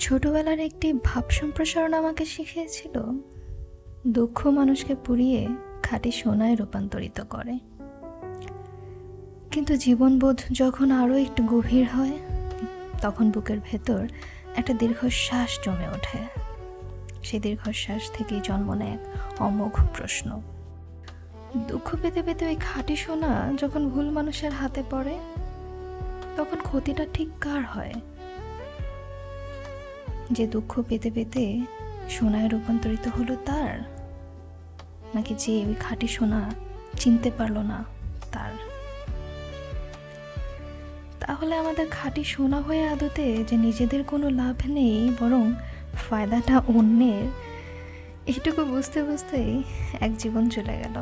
ছোটবেলার একটি ভাব সম্প্রসারণ আমাকে শিখিয়েছিল, দুঃখ মানুষকে পুড়িয়ে খাঁটি সোনায় রূপান্তরিত করে। কিন্তু জীবনবোধ যখন আরও একটু গভীর হয়, তখন বুকের ভেতর একটা দীর্ঘশ্বাস জমে ওঠে। সেই দীর্ঘশ্বাস থেকেই জন্ম নেয় এক অমোঘ প্রশ্ন: দুঃখ পেতে পেতে ওই খাঁটি সোনা যখন ভুল মানুষের হাতে পড়ে, তখন ক্ষতিটা ঠিক কার হয়? যে দুঃখ পেতে পেতে সোনায় রূপান্তরিত হলো তার, নাকি যে ওই খাঁটি সোনা চিনতে পারলো না তার? তাহলে আমাদের খাঁটি সোনা হয়ে আদতে যে নিজেদের কোনো লাভ নেই, বরং ফায়দাটা অন্যের, এইটুকু বুঝতে বুঝতেই এক জীবন চলে গেল।